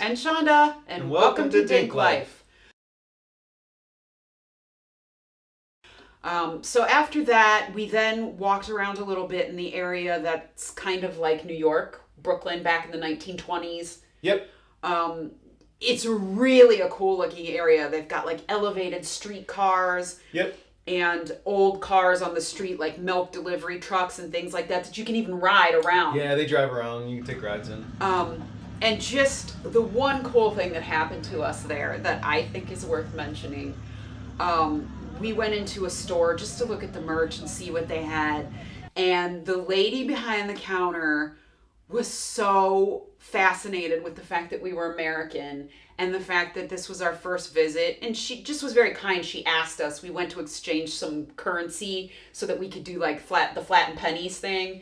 And Shonda, and welcome to DinkLife. So after that, we then walked around a little bit in the area that's kind of like New York, Brooklyn back in the 1920s. Yep. It's really a cool looking area. They've got like elevated street cars. Yep. And old cars on the street, like milk delivery trucks and things like that you can even ride around. Yeah, they drive around. You can take rides in. And just the one cool thing that happened to us there that I think is worth mentioning, we went into a store just to look at the merch and see what they had. And the lady behind the counter was so fascinated with the fact that we were American and the fact that this was our first visit. And she just was very kind. She asked us, we went to exchange some currency so that we could do like the flat and pennies thing.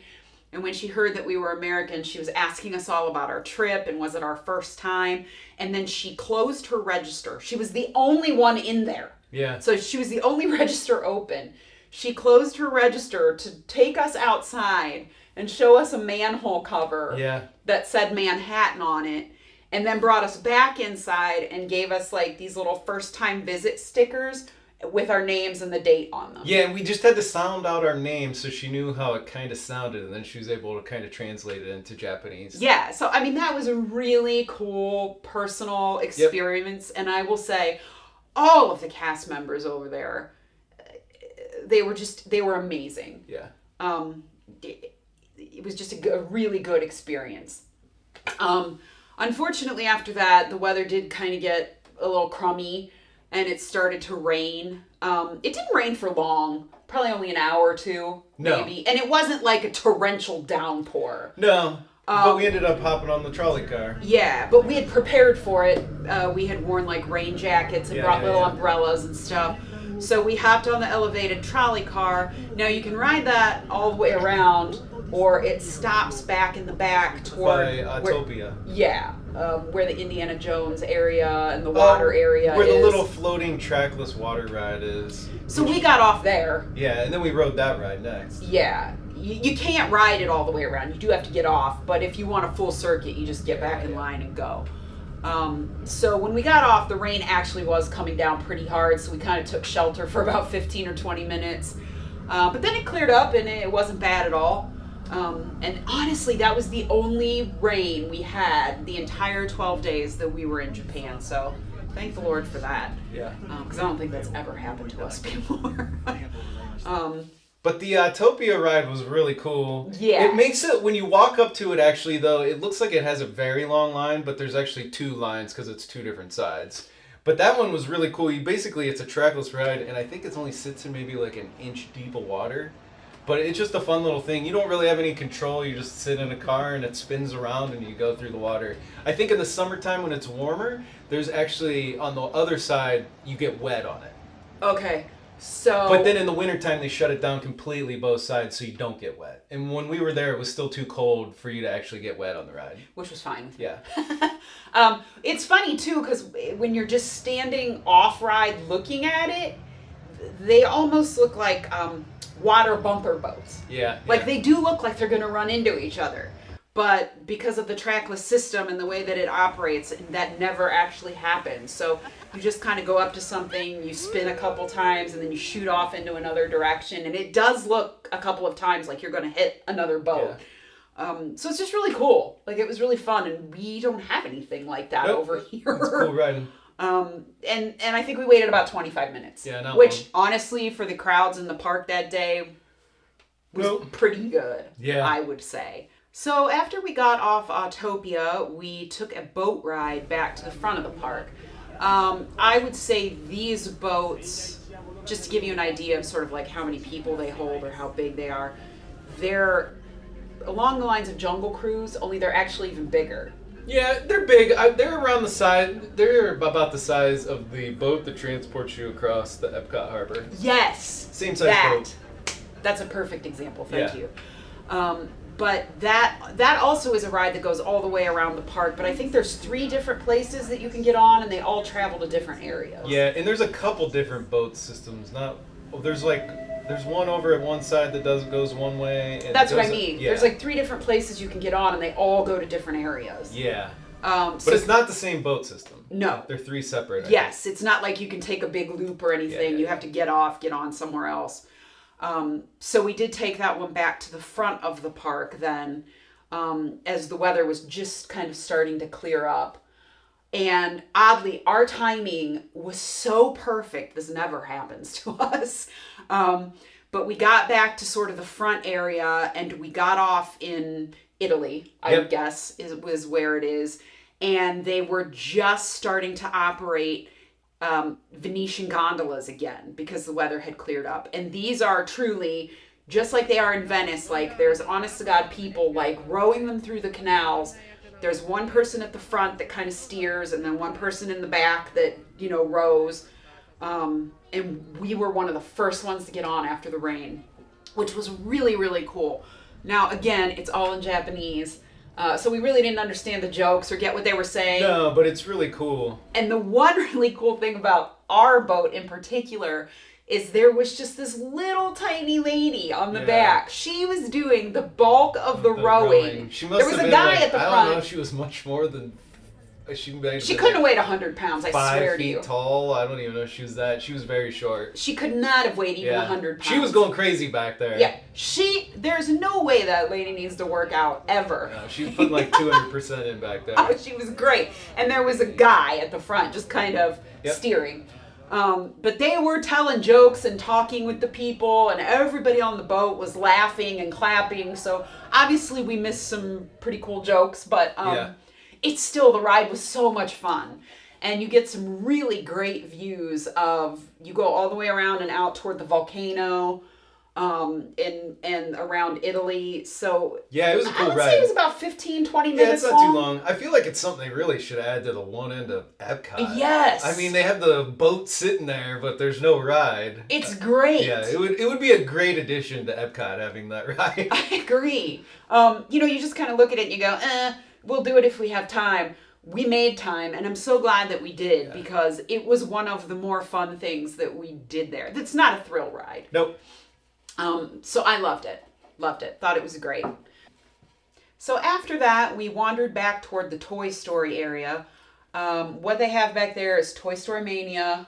And when she heard that we were American, she was asking us all about our trip and was it our first time. And then she closed her register. She was the only one in there. Yeah. So she was the only register open. She closed her register to take us outside and show us a manhole cover that said Manhattan on it. And then brought us back inside and gave us like these little first time visit stickers with our names and the date on them. Yeah, and we just had to sound out our names so she knew how it kind of sounded, and then she was able to kind of translate it into Japanese. Yeah, so I mean, that was a really cool personal experience. Yep. And I will say, all of the cast members over there, they were amazing. Yeah. It was just a really good experience. Unfortunately, after that, the weather did kind of get a little crummy, and it started to rain. It didn't rain for long, probably only an hour or two, maybe. And it wasn't like a torrential downpour. No, but we ended up hopping on the trolley car. Yeah, but we had prepared for it. We had worn like rain jackets and brought little umbrellas and stuff. So we hopped on the elevated trolley car. Now you can ride that all the way around, or it stops back in the back toward Aquatopia. Where the Indiana Jones area and the water area where is. The little floating trackless water ride is. So we got off there. Yeah, and then we rode that ride next. Yeah. You can't ride it all the way around. You do have to get off, but if you want a full circuit, you just get back in line and go. So when we got off, the rain actually was coming down pretty hard, so we kind of took shelter for about 15 or 20 minutes. But then it cleared up and it wasn't bad at all. And honestly, that was the only rain we had the entire 12 days that we were in Japan. So thank the Lord for that. Yeah. Because I don't think that's ever happened to us before. But the Topia ride was really cool. Yeah. It makes it, when you walk up to it actually though, it looks like it has a very long line, but there's actually two lines because it's two different sides. But that one was really cool. It's a trackless ride, and I think it only sits in maybe like an inch deep of water. But it's just a fun little thing. You don't really have any control. You just sit in a car and it spins around and you go through the water. I think in the summertime when it's warmer, there's actually, on the other side, you get wet on it. Okay. So, but then in the wintertime, they shut it down completely both sides so you don't get wet. And when we were there, it was still too cold for you to actually get wet on the ride. Which was fine. Yeah. It's funny, too, because when you're just standing off-ride looking at it, they almost look like water bumper boats. Yeah. Like, they do look like they're going to run into each other. But because of the trackless system and the way that it operates, that never actually happens. So you just kind of go up to something, you spin a couple times, and then you shoot off into another direction. And it does look a couple of times like you're going to hit another boat. Yeah. So it's just really cool. Like, it was really fun, and we don't have anything like that over here. It's cool riding. And I think we waited about 25 minutes. Yeah, not which, long. Honestly, for the crowds in the park that day, was pretty good, I would say. So after we got off Autopia, we took a boat ride back to the front of the park. I would say these boats, just to give you an idea of sort of like how many people they hold or how big they are, they're along the lines of Jungle Cruise, only they're actually even bigger. Yeah, they're big. They're around the size. They're about the size of the boat that transports you across the Epcot Harbor. Yes. Same size boat. That's a perfect example. Thank you. But that also is a ride that goes all the way around the park. But I think there's 3 different places that you can get on, and they all travel to different areas. Yeah, and there's a couple different boat systems. There's one over at one side that goes one way. And that's what I mean. Yeah. There's like 3 different places you can get on, and they all go to different areas. Yeah. But it's not the same boat system. No. They're 3 separate. Yes, it's not like you can take a big loop or anything. You have to get off, get on somewhere else. So we did take that one back to the front of the park then, as the weather was just kind of starting to clear up. And oddly, our timing was so perfect. This never happens to us. But we got back to sort of the front area and we got off in Italy, I would guess, was where it is. And they were just starting to operate Venetian gondolas again because the weather had cleared up. And these are truly, just like they are in Venice, like there's honest to God people like rowing them through the canals. There's one person at the front that kind of steers and then one person in the back that, you know, rows. And we were one of the first ones to get on after the rain, which was really, really cool. Now, again, it's all in Japanese. So we really didn't understand the jokes or get what they were saying. No, but it's really cool. And the one really cool thing about our boat in particular is there was just this little tiny lady on the back. She was doing the bulk of the rowing. There was a guy at the front. I don't know if she was much more than... She couldn't have weighed 100 pounds, I swear to you. 5 feet tall. I don't even know if she was that. She was very short. She could not have weighed even 100 pounds. She was going crazy back there. Yeah. There's no way that lady needs to work out, ever. No, she was putting like 200% in back there. Oh, she was great. And there was a guy at the front just kind of steering. But they were telling jokes and talking with the people, and everybody on the boat was laughing and clapping. So obviously we missed some pretty cool jokes, but it's still, the ride was so much fun. And you get some really great views of, you go all the way around and out toward the volcano, and around Italy. So it was a cool ride. I would say it was about 15, 20 minutes long. Yeah, it's not too long. I feel like it's something they really should add to the one end of Epcot. Yes. I mean, they have the boat sitting there, but there's no ride. It's great. Yeah, it would be a great addition to Epcot having that ride. I agree. You just kind of look at it and you go, we'll do it if we have time. We made time, and I'm so glad that we did because it was one of the more fun things that we did there. That's not a thrill ride. Nope. So I loved it. Loved it. Thought it was great. So after that, we wandered back toward the Toy Story area. What they have back there is Toy Story Mania.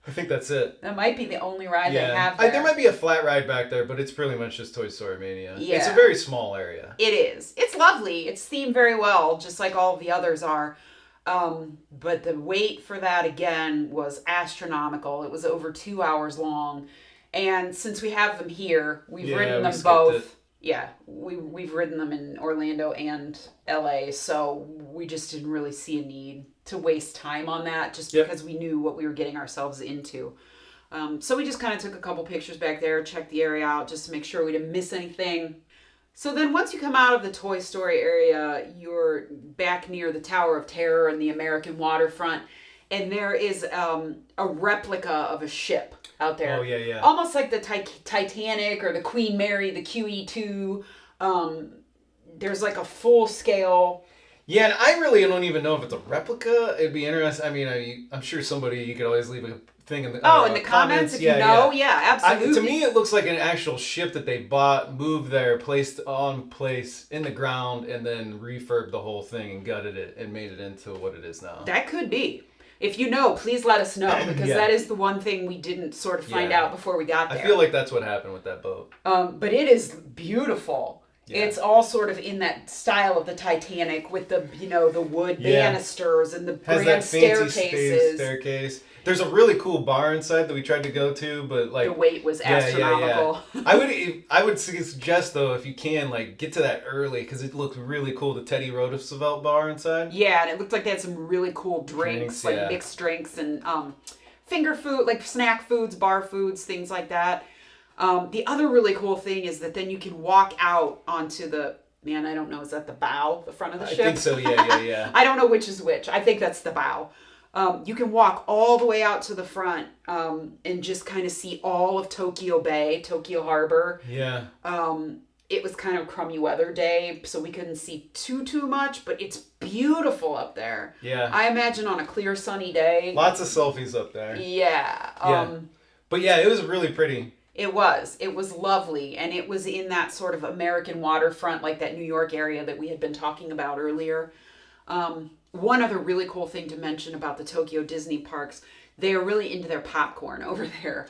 I think that's it. That might be the only ride they have there. There might be a flat ride back there, but it's pretty much just Toy Story Mania. Yeah. It's a very small area. It is. It's lovely. It's themed very well, just like all of the others are. But the wait for that, again, was astronomical. It was over 2 hours long. And since we have them here, we've ridden them both. Yeah, we've ridden them in Orlando and LA, so we just didn't really see a need to waste time on that just because we knew what we were getting ourselves into. So we just kind of took a couple pictures back there, checked the area out just to make sure we didn't miss anything. So then once you come out of the Toy Story area, you're back near the Tower of Terror and the American Waterfront, and there is a replica of a ship out there. Oh, yeah. Almost like the Titanic or the Queen Mary, the QE2. There's like a full scale. Yeah, and I really don't even know if it's a replica. It'd be interesting. I mean, I'm sure you could always leave a thing in the in the comments if you know. Yeah, absolutely. To me, it looks like an actual ship that they bought, moved there, placed in the ground, and then refurbed the whole thing and gutted it and made it into what it is now. That could be. If you know, please let us know, because that is the one thing we didn't sort of find out before we got there. I feel like that's what happened with that boat. But it is beautiful. Yeah. It's all sort of in that style of the Titanic with the, the wood banisters and the grand staircases. Staircase. There's a really cool bar inside that we tried to go to, but like the wait was astronomical. I would suggest though, if you can, like get to that early because it looked really cool. The Teddy Roosevelt bar inside. Yeah, and it looked like they had some really cool drinks like mixed drinks and finger food, like snack foods, bar foods, things like that. The other really cool thing is that then you can walk out onto the, I don't know, is that the bow, the front of the ship? I think so, yeah. I don't know which is which. I think that's the bow. You can walk all the way out to the front and just kind of see all of Tokyo Bay, Tokyo Harbor. Yeah. It was kind of a crummy weather day, so we couldn't see too much, but it's beautiful up there. Yeah. I imagine on a clear, sunny day. Lots of selfies up there. Yeah. But yeah, it was really pretty. It was lovely, and it was in that sort of American waterfront, like that New York area that we had been talking about earlier. One other really cool thing to mention about the Tokyo Disney parks, they are really into their popcorn over there.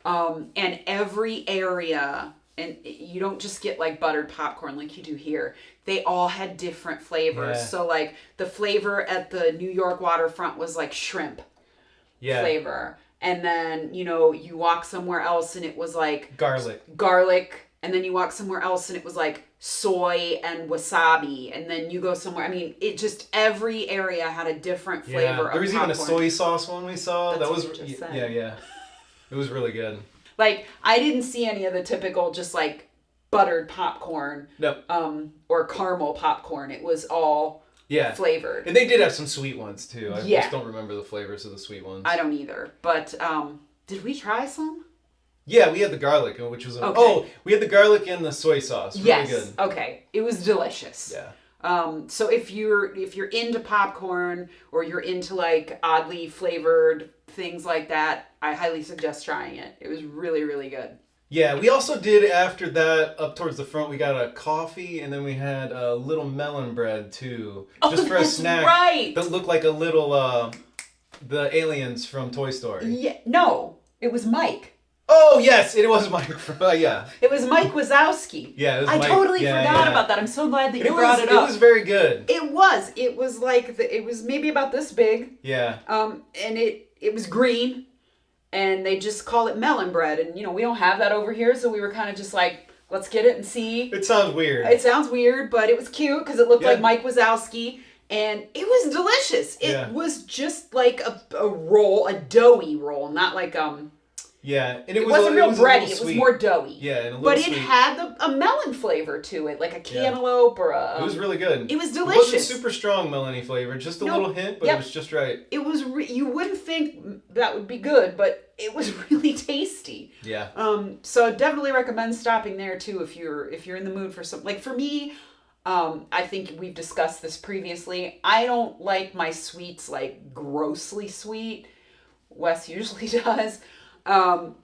And every area, and you don't just get like buttered popcorn like you do here. They all had different flavors. Yeah. So like the flavor at the New York waterfront was like shrimp flavor. And then, you know, you walk somewhere else and it was like garlic. And then you walk somewhere else and it was like soy and wasabi. And then you go somewhere. I mean, it just, every area had a different flavor of There was popcorn. even a soy sauce one we saw. That's that was, what you just said. yeah. It was really good. Like, I didn't see any of the typical just like buttered popcorn. Nope. Or caramel popcorn. It was all flavored. And they did have some sweet ones too. I Yeah. just don't remember the flavors of the sweet ones. I don't either. But did we try some? Yeah, we had the garlic, which was we had the garlic and the soy sauce. Really good. Okay. It was delicious. Yeah. So if you're into popcorn or you're into like oddly flavored things like that, I highly suggest trying it. It was really, really good. Yeah, we also did after that up towards the front. We got a coffee and then we had a little melon bread too, just for a snack. Right. That looked like a little the aliens from Toy Story. Yeah. No, it was Mike. Oh yes, it was Mike. Yeah. It was Mike Wazowski. Yeah, it was I Mike. totally forgot about that. I'm so glad that you brought it up. It was very good. It was. It was like it was maybe about this big. Yeah. And it was green, and they just call it melon bread, and you know we don't have that over here, so we were kind of just like, let's get it and see. It sounds weird. It sounds weird, but it was cute because it looked like Mike Wazowski, and it was delicious. It was just like a roll, a doughy roll, not like Yeah, and it wasn't real bready. It was more doughy. Yeah, and a little but sweet. it had a melon flavor to it, like a cantaloupe or a. It was really good. It was delicious. It wasn't super strong melony flavor, just a little hint, but it was just right. It was. You wouldn't think that would be good, but it was really tasty. Yeah. So I definitely recommend stopping there too if you're in the mood for something. Like for me, I think we've discussed this previously. I don't like my sweets like grossly sweet. Wes usually does.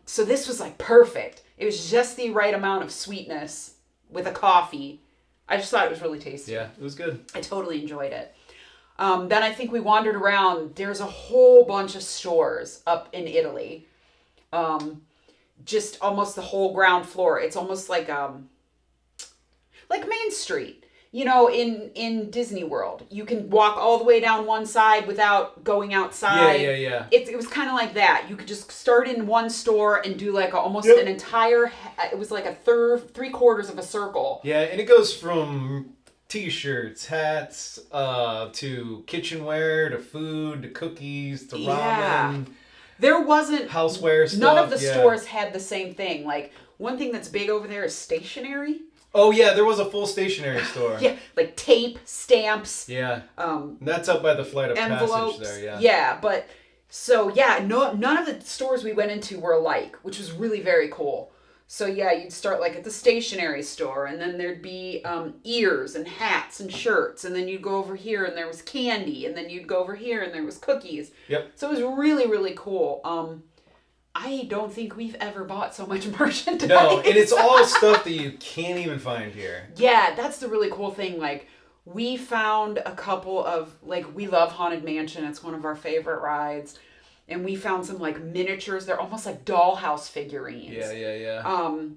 So this was like perfect. It was just the right amount of sweetness with a coffee. I just thought it was really tasty. Yeah, it was good. I totally enjoyed it. Then I think we wandered around. There's a whole bunch of stores up in Italy. Just almost the whole ground floor. It's almost like Main Street. You know, in Disney World, you can walk all the way down one side without going outside. Yeah. It was kind of like that. You could just start in one store and do like almost an entire. It was like a three quarters of a circle. Yeah, and it goes from T-shirts, hats, to kitchenware, to food, to cookies, to ramen. Yeah. There wasn't houseware stuff. None of the stores had the same thing. Like one thing that's big over there is stationery. Oh yeah, there was a full stationery store. Yeah, like tape, stamps. Yeah. And that's up by the flight of envelopes. passage there. Yeah. Yeah, but so none of the stores we went into were alike, which was really very cool. So yeah, you'd start like at the stationery store, and then there'd be ears and hats and shirts, and then you'd go over here and there was candy, and then you'd go over here and there was cookies. Yep. So it was really, really cool. I don't think we've ever bought so much merchandise. No, and it's all stuff that you can't even find here. Yeah, that's the really cool thing. Like, we found a couple of, like, we love Haunted Mansion. It's one of our favorite rides. And we found some, like, miniatures. They're almost like dollhouse figurines. Yeah.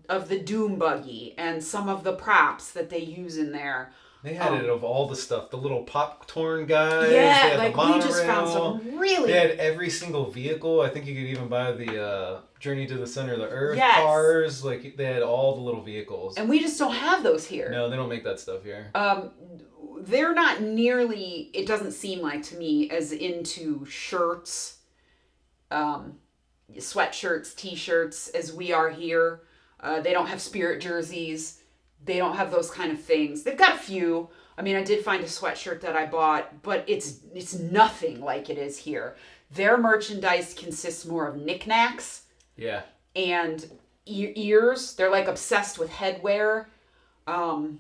Of the Doom Buggy and some of the props that they use in there. They had it of all the stuff. The little popcorn guys. Yeah, they had like the monorail. we just found some really... They had every single vehicle. I think you could even buy the Journey to the Center of the Earth cars. Like, they had all the little vehicles. And we just don't have those here. No, they don't make that stuff here. They're not nearly, it doesn't seem like to me, as into shirts, sweatshirts, t-shirts as we are here. They don't have Spirit jerseys. They don't have those kind of things. They've got a few. I mean, I did find a sweatshirt that I bought, but it's nothing like it is here. Their merchandise consists more of knickknacks. Yeah. And ears. They're like obsessed with headwear. And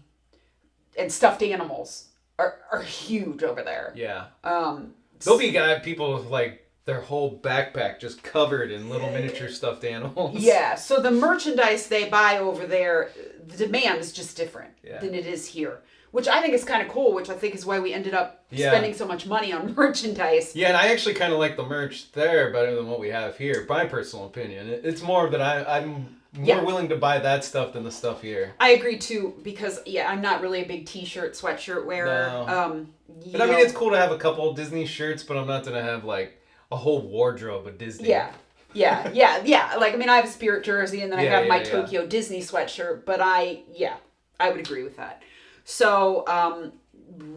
stuffed animals are huge over there. Yeah. There'll be people with like their whole backpack just covered in little miniature stuffed animals. Yeah, so the merchandise they buy over there, the demand is just different than it is here. which I think is kind of cool, which I think is why we ended up spending so much money on merchandise. Yeah, and I actually kind of like the merch there better than what we have here, my personal opinion. It's more that I'm more willing to buy that stuff than the stuff here. I agree too, because I'm not really a big t-shirt, sweatshirt wearer. No. But I mean, it's cool to have a couple Disney shirts, but I'm not gonna have like a whole wardrobe of Disney. Yeah. Like, I mean, I have a Spirit jersey, and then I have my Tokyo Disney sweatshirt, but I would agree with that. So,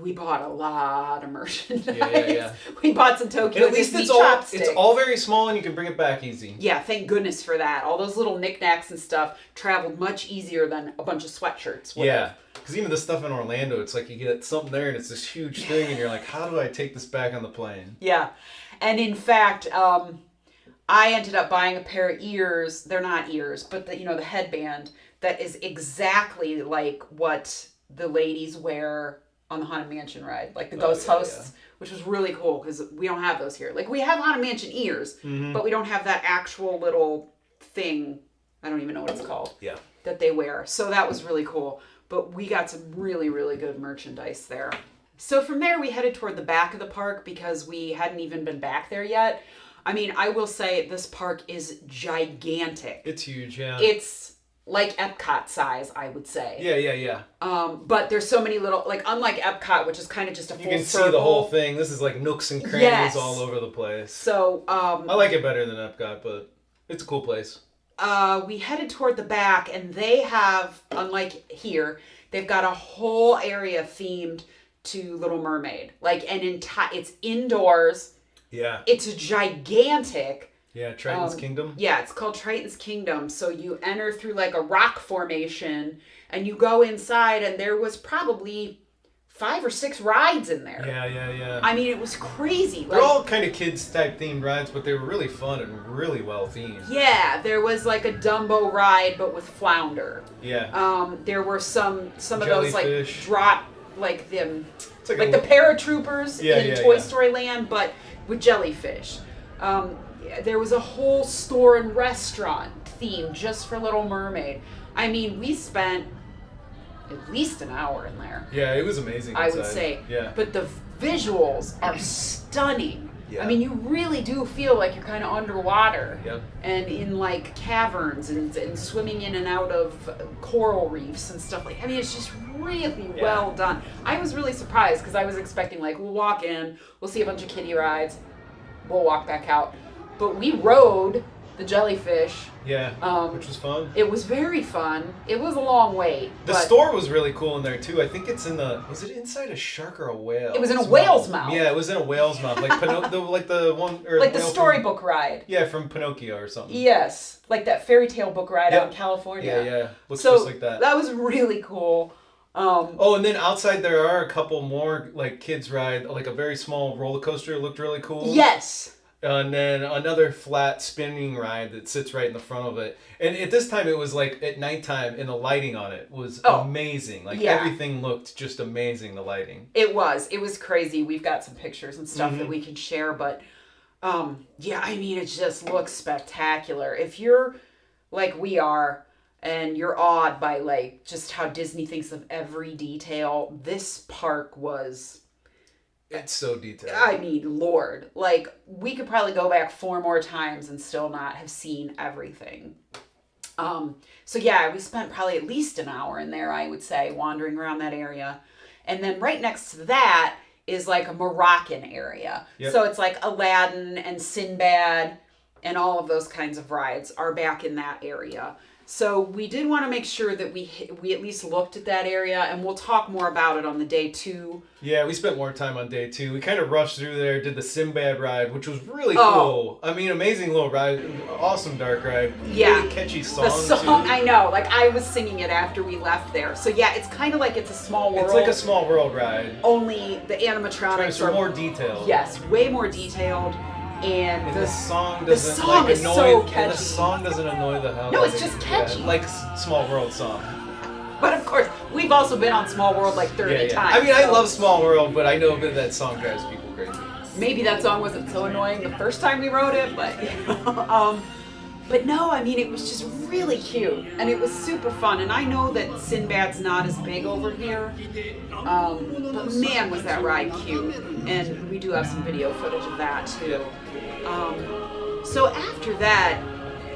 we bought a lot of merchandise. Yeah. We bought some Tokyo at least Disney it's all very small, and you can bring it back easy. Yeah, thank goodness for that. All those little knickknacks and stuff traveled much easier than a bunch of sweatshirts would have. Because even the stuff in Orlando, it's like you get something there, and it's this huge thing, and you're like, how do I take this back on the plane? Yeah. And in fact, I ended up buying a pair of ears. They're not ears, but the headband that is exactly like what the ladies wear on the Haunted Mansion ride, like the Ghost Hosts, which was really cool because we don't have those here. Like, we have Haunted Mansion ears, but we don't have that actual little thing. I don't even know what it's called. Yeah. That they wear. So that was really cool. But we got some really, really good merchandise there. So from there, we headed toward the back of the park because we hadn't even been back there yet. I mean, I will say this park is gigantic. It's huge, yeah. It's like Epcot size, I would say. Yeah. But there's so many little, like, unlike Epcot, which is kind of just a full circle. You can see the whole thing. This is like nooks and crannies all over the place. So, I like it better than Epcot, but it's a cool place. We headed toward the back, and they have, unlike here, they've got a whole area themed to Little Mermaid. Like, it's indoors. Yeah. It's gigantic. Yeah, Triton's Kingdom. Yeah, it's called Triton's Kingdom. So you enter through like a rock formation, and you go inside, and there was probably 5 or 6 rides in there. Yeah. I mean, it was crazy. They're all kind of kids type themed rides, but they were really fun and really well themed. Yeah, there was like a Dumbo ride, but with flounder. Yeah. There were some of those like drop like the paratroopers in Toy Story Land, but with jellyfish. There was a whole store and restaurant theme just for Little Mermaid. I mean, we spent at least an hour in there. Yeah, it was amazing inside. I would say. Yeah. But the visuals are stunning. Yeah. I mean, you really do feel like you're kind of underwater. Yep. And in like caverns and swimming in and out of coral reefs and stuff like. I mean, it's just really well done. I was really surprised because I was expecting like we'll walk in, we'll see a bunch of kiddie rides, we'll walk back out. But we rode the jellyfish. Yeah, which was fun. It was very fun. It was a long wait. The store was really cool in there too. I think it's was it inside a shark or a whale? It was in a whale's mouth. Yeah, it was in a whale's mouth, like the one or like the storybook ride. Yeah, from Pinocchio or something. Yes, like that fairy tale book ride out in California. Yeah, looks just like that. That was really cool. And then outside there are a couple more like kids ride, like a very small roller coaster. It looked really cool. Yes. And then another flat spinning ride that sits right in the front of it. And at this time, it was like at nighttime, and the lighting on it was amazing. Like everything looked just amazing, the lighting. It was crazy. We've got some pictures and stuff that we can share. But I mean, it just looks spectacular. If you're like we are, and you're awed by like just how Disney thinks of every detail, this park was... It's so detailed. I mean, Lord. Like, we could probably go back 4 more times and still not have seen everything. We spent probably at least an hour in there, I would say, wandering around that area. And then right next to that is like a Moroccan area. Yep. So it's like Aladdin and Sinbad and all of those kinds of rides are back in that area. So we did want to make sure that we at least looked at that area, and we'll talk more about it on the day 2. Yeah, we spent more time on day 2. We kind of rushed through there, did the Sinbad ride, which was really cool. I mean, amazing little ride, awesome dark ride. Yeah, really catchy song. The song, too. I know. Like I was singing it after we left there. So yeah, it's kind of like It's a Small World. It's like a Small World ride. Only the animatronics are more detailed. Yes, way more detailed. And the song doesn't is annoy, so catchy. And the song doesn't annoy the hell. No, it's just catchy. Like Small World song. But of course, we've also been on Small World like 30 times. I mean, I love Small World, but I know that song drives people crazy. Maybe that song wasn't so annoying the first time we wrote it, but But no, I mean, it was just really cute, and it was super fun. And I know that Sinbad's not as big over here, but man, was that ride cute. And we do have some video footage of that too. So after that,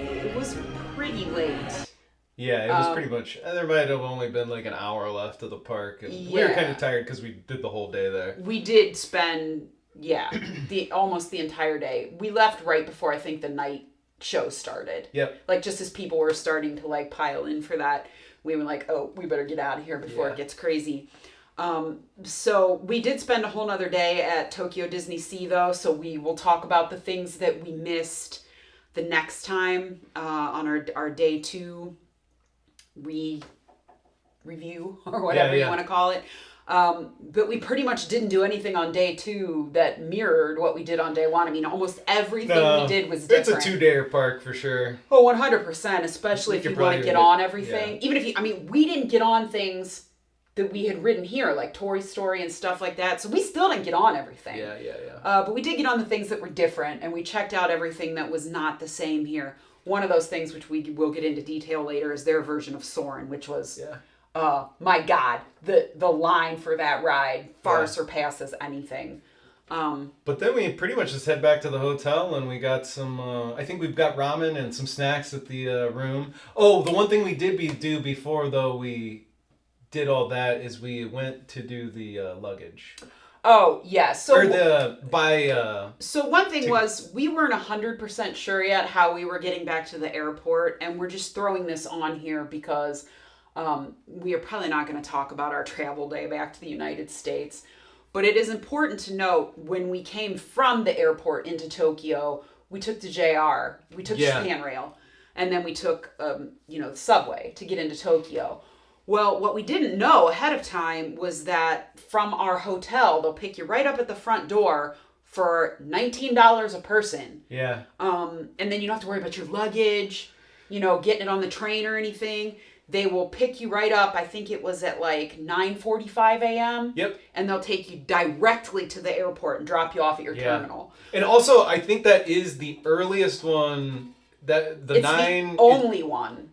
it was pretty late. Yeah, it was pretty much. There might have only been like an hour left of the park, and we were kind of tired because we did the whole day there. We did spend, almost the entire day. We left right before I think the night show started. Yep. Like just as people were starting to like pile in for that, we were like, oh, we better get out of here before it gets crazy. So we did spend a whole nother day at Tokyo DisneySea though, so we will talk about the things that we missed the next time on our day 2 review or whatever you want to call it. But we pretty much didn't do anything on day 2 that mirrored what we did on day 1. I mean, almost everything we did was different. It's a 2-dayer park for sure. Oh, 100%, especially if you want to get on everything. Even if we didn't get on things that we had ridden here, like Toy Story and stuff like that. So we still didn't get on everything. Yeah. But we did get on the things that were different, and we checked out everything that was not the same here. One of those things, which we will get into detail later, is their version of Soarin', which was, my God, the line for that ride far surpasses anything. But then we pretty much just head back to the hotel, and we got some, I think we've got ramen and some snacks at the room. Oh, the one thing we did do before, though, we did all that is we went to do the luggage. Oh, yeah. So So one thing was we weren't 100% sure yet how we were getting back to the airport, and we're just throwing this on here because we are probably not going to talk about our travel day back to the United States. But it is important to note when we came from the airport into Tokyo, we took the JR, we took Japan Rail, and then we took the subway to get into Tokyo. Well, what we didn't know ahead of time was that from our hotel, they'll pick you right up at the front door for $19 a person. Yeah. And then you don't have to worry about your luggage, getting it on the train or anything. They will pick you right up. I think it was at like 9:45 a.m. Yep. And they'll take you directly to the airport and drop you off at your terminal. And also, I think that is the earliest one. It's the only one.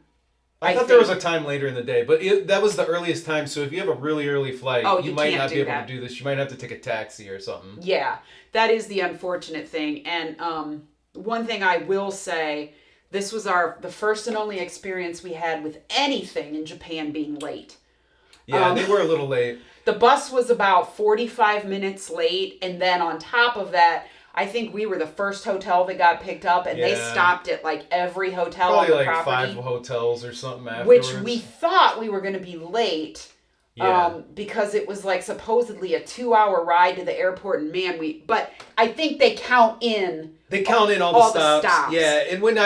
I thought there was a time later in the day, but that was the earliest time. So if you have a really early flight, you might not be able to do this. You might have to take a taxi or something. Yeah, that is the unfortunate thing. And one thing I will say, this was the first and only experience we had with anything in Japan being late. Yeah, they were a little late. The bus was about 45 minutes late, and then on top of that, I think we were the first hotel that got picked up, and they stopped at like every hotel on the property. Probably like 5 hotels or something afterwards. Which we thought we were going to be late because it was like supposedly a 2-hour ride to the airport, and but I think they count in all the stops. Yeah, and when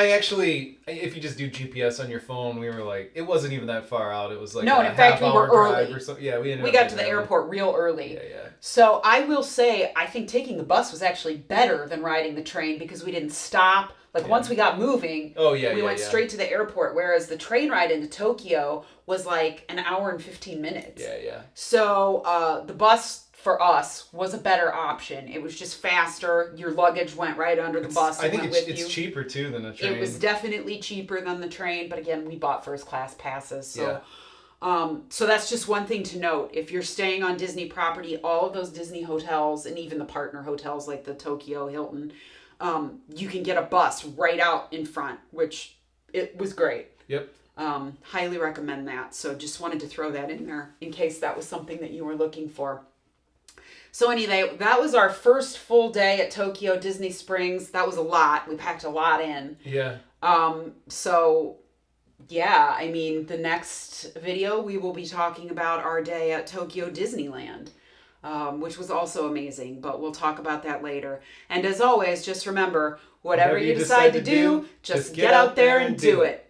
if you just do GPS on your phone, we were like, it wasn't even that far out. It was like in fact, we were early. Or something. Yeah, we got to the airport real early. Yeah. So I will say, I think taking the bus was actually better than riding the train because we didn't stop. Once we got moving, we went straight to the airport, whereas the train ride into Tokyo was like an hour and 15 minutes. Yeah. So the bus for us was a better option. It was just faster. Your luggage went right under the bus. I think it's cheaper too than the train. It was definitely cheaper than the train, but again, we bought first class passes. So, so that's just one thing to note. If you're staying on Disney property, all of those Disney hotels and even the partner hotels like the Tokyo Hilton, you can get a bus right out in front, which it was great. Yep. Highly recommend that. So just wanted to throw that in there in case that was something that you were looking for. So anyway, that was our first full day at Tokyo Disney Springs. That was a lot. We packed a lot in. Yeah. So yeah, I mean, the next video we will be talking about our day at Tokyo Disneyland, which was also amazing, but we'll talk about that later. And as always, just remember, whatever you decide to do, just get out there and do it.